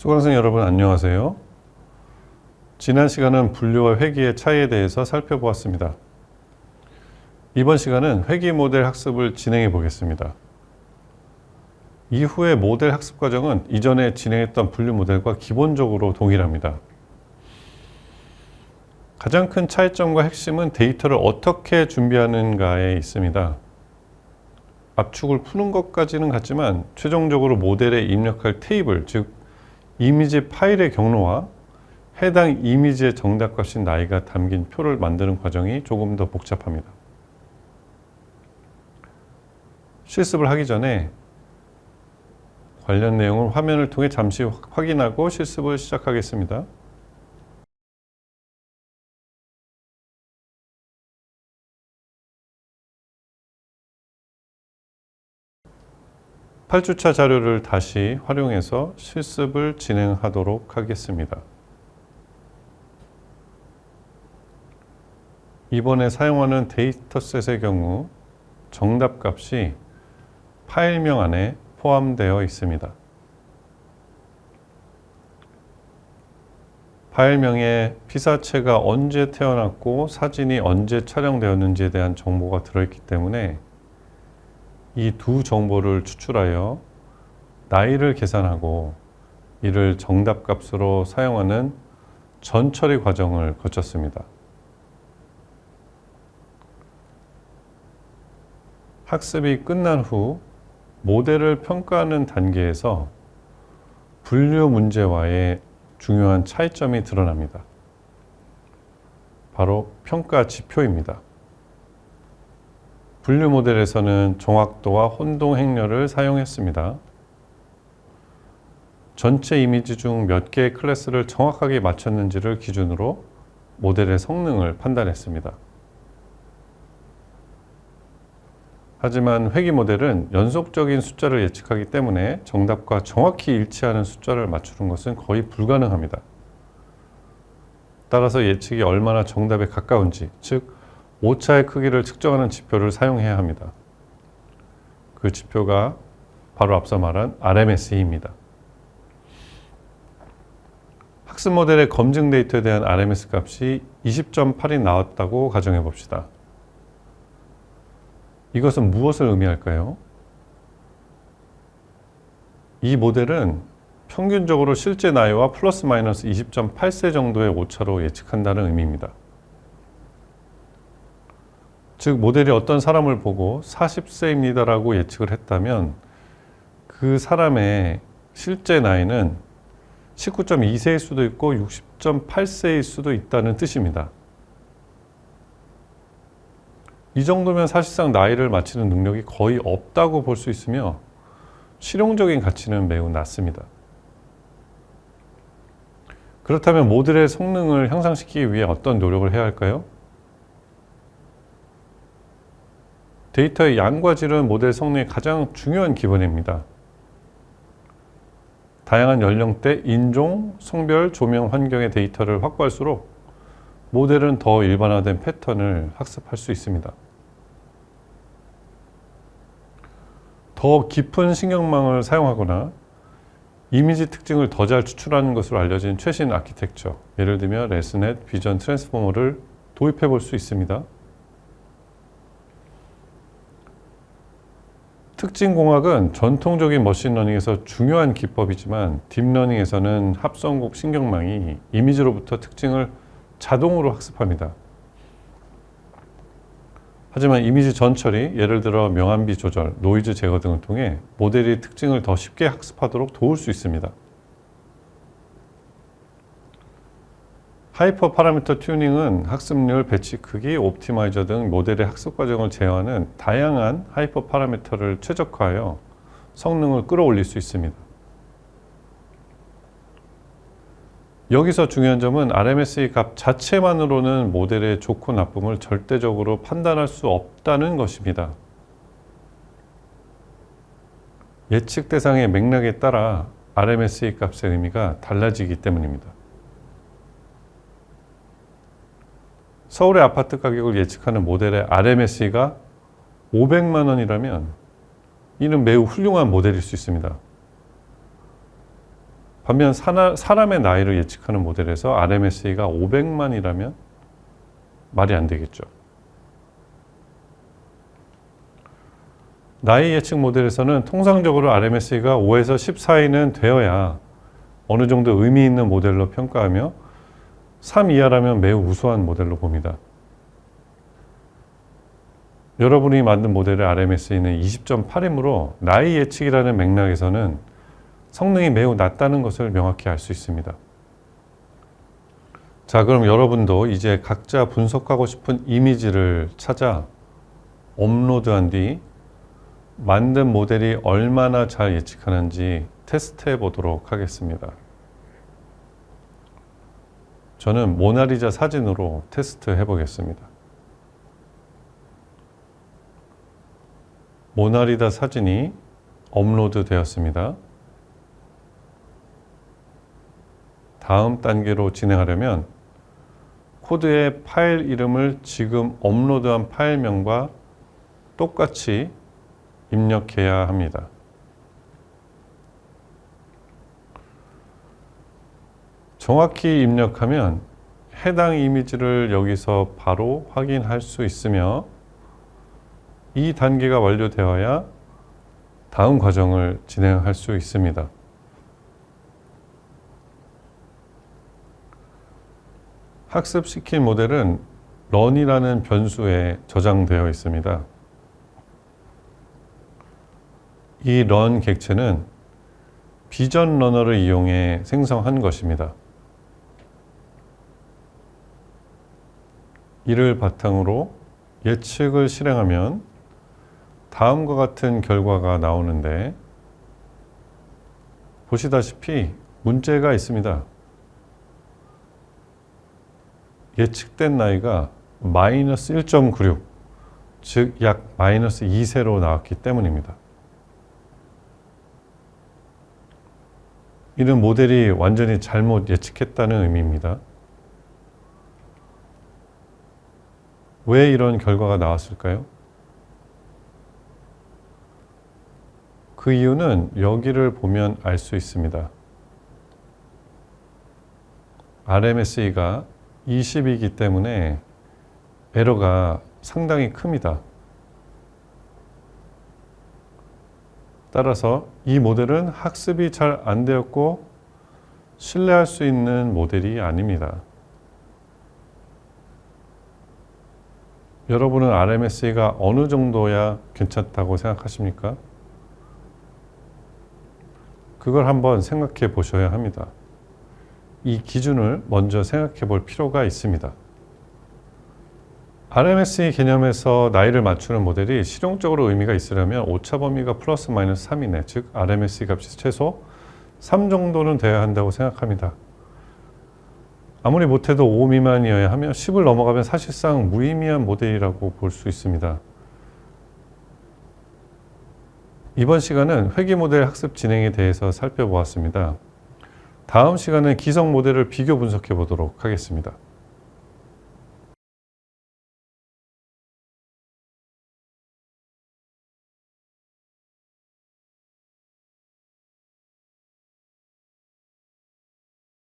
수강생 여러분 안녕하세요. 지난 시간은 분류와 회귀의 차이에 대해서 살펴보았습니다. 이번 시간은 회귀 모델 학습을 진행해 보겠습니다. 이후의 모델 학습 과정은 이전에 진행했던 분류 모델과 기본적으로 동일합니다. 가장 큰 차이점과 핵심은 데이터를 어떻게 준비하는가에 있습니다. 압축을 푸는 것까지는 같지만 최종적으로 모델에 입력할 테이블, 즉 이미지 파일의 경로와 해당 이미지의 정답값인 나이가 담긴 표를 만드는 과정이 조금 더 복잡합니다. 실습을 하기 전에 관련 내용을 화면을 통해 잠시 확인하고 실습을 시작하겠습니다. (8주차) 자료를 다시 활용해서 실습을 진행하도록 하겠습니다. 이번에 사용하는 데이터셋의 경우 정답값이 파일명 안에 포함되어 있습니다. 파일명에 피사체가 언제 태어났고 사진이 언제 촬영되었는지에 대한 정보가 들어있기 때문에 이 두 정보를 추출하여 나이를 계산하고 이를 정답값으로 사용하는 전처리 과정을 거쳤습니다. 학습이 끝난 후 모델을 평가하는 단계에서 분류 문제와의 중요한 차이점이 드러납니다. 바로 평가 지표입니다. 분류 모델에서는 정확도와 혼동 행렬을 사용했습니다. 전체 이미지 중 몇 개의 클래스를 정확하게 맞췄는지를 기준으로 모델의 성능을 판단했습니다. 하지만 회귀 모델은 연속적인 숫자를 예측하기 때문에 정답과 정확히 일치하는 숫자를 맞추는 것은 거의 불가능합니다. 따라서 예측이 얼마나 정답에 가까운지, 즉 오차의 크기를 측정하는 지표를 사용해야 합니다. 그 지표가 바로 앞서 말한 RMSE입니다. 학습 모델의 검증 데이터에 대한 RMS 값이 20.8이 나왔다고 가정해 봅시다. 이것은 무엇을 의미할까요? 이 모델은 평균적으로 실제 나이와 플러스 마이너스 20.8세 정도의 오차로 예측한다는 의미입니다. 즉 모델이 어떤 사람을 보고 40세입니다 라고 예측을 했다면 그 사람의 실제 나이는 19.2세일 수도 있고 60.8세일 수도 있다는 뜻입니다. 이 정도면 사실상 나이를 맞히는 능력이 거의 없다고 볼 수 있으며 실용적인 가치는 매우 낮습니다. 그렇다면 모델의 성능을 향상시키기 위해 어떤 노력을 해야 할까요? 데이터의 양과 질은 모델 성능의 가장 중요한 기본입니다. 다양한 연령대, 인종, 성별, 조명 환경의 데이터를 확보할수록 모델은 더 일반화된 패턴을 학습할 수 있습니다. 더 깊은 신경망을 사용하거나 이미지 특징을 더 잘 추출하는 것으로 알려진 최신 아키텍처, 예를 들면 레스넷 비전 트랜스포머를 도입해 볼 수 있습니다. 특징공학은 전통적인 머신러닝에서 중요한 기법이지만 딥러닝에서는 합성국 신경망이 이미지로부터 특징을 자동으로 학습합니다. 하지만 이미지 전처리, 예를 들어 명암비 조절, 노이즈 제거 등을 통해 모델이 특징을 더 쉽게 학습하도록 도울 수 있습니다. 하이퍼 파라미터 튜닝은 학습률, 배치 크기, 옵티마이저 등 모델의 학습 과정을 제어하는 다양한 하이퍼 파라미터를 최적화하여 성능을 끌어올릴 수 있습니다. 여기서 중요한 점은 RMSE 값 자체만으로는 모델의 좋고 나쁨을 절대적으로 판단할 수 없다는 것입니다. 예측 대상의 맥락에 따라 RMSE 값의 의미가 달라지기 때문입니다. 서울의 아파트 가격을 예측하는 모델의 RMSE가 500만 원이라면 이는 매우 훌륭한 모델일 수 있습니다. 반면 사람의 나이를 예측하는 모델에서 RMSE가 500만이라면 말이 안 되겠죠. 나이 예측 모델에서는 통상적으로 RMSE가 5에서 10 사이는 되어야 어느 정도 의미 있는 모델로 평가하며 3 이하라면 매우 우수한 모델로 봅니다. 여러분이 만든 모델의 RMSE는 20.8이므로 나이 예측이라는 맥락에서는 성능이 매우 낮다는 것을 명확히 알 수 있습니다. 자, 그럼 여러분도 이제 각자 분석하고 싶은 이미지를 찾아 업로드한 뒤 만든 모델이 얼마나 잘 예측하는지 테스트해 보도록 하겠습니다. 저는 모나리자 사진으로 테스트해 보겠습니다. 모나리자 사진이 업로드 되었습니다. 다음 단계로 진행하려면 코드의 파일 이름을 지금 업로드한 파일명과 똑같이 입력해야 합니다. 정확히 입력하면 해당 이미지를 여기서 바로 확인할 수 있으며 이 단계가 완료되어야 다음 과정을 진행할 수 있습니다. 학습시킨 모델은 run이라는 변수에 저장되어 있습니다. 이 run 객체는 비전 러너를 이용해 생성한 것입니다. 이를 바탕으로 예측을 실행하면 다음과 같은 결과가 나오는데 보시다시피 문제가 있습니다. 예측된 나이가 마이너스 1.96, 즉 약 마이너스 2세로 나왔기 때문입니다. 이는 모델이 완전히 잘못 예측했다는 의미입니다. 왜 이런 결과가 나왔을까요? 그 이유는 여기를 보면 알 수 있습니다. RMSE가 20이기 때문에 에러가 상당히 큽니다. 따라서 이 모델은 학습이 잘 안 되었고 신뢰할 수 있는 모델이 아닙니다. 여러분은 RMSE가 어느 정도야 괜찮다고 생각하십니까? 그걸 한번 생각해 보셔야 합니다. 이 기준을 먼저 생각해 볼 필요가 있습니다. RMSE 개념에서 나이를 맞추는 모델이 실용적으로 의미가 있으려면 오차 범위가 플러스 마이너스 3 이내, 즉 RMSE 값이 최소 3 정도는 돼야 한다고 생각합니다. 아무리 못해도 5 미만이어야 하며 10을 넘어가면 사실상 무의미한 모델이라고 볼 수 있습니다. 이번 시간은 회귀 모델 학습 진행에 대해서 살펴보았습니다. 다음 시간에 기성 모델을 비교 분석해 보도록 하겠습니다.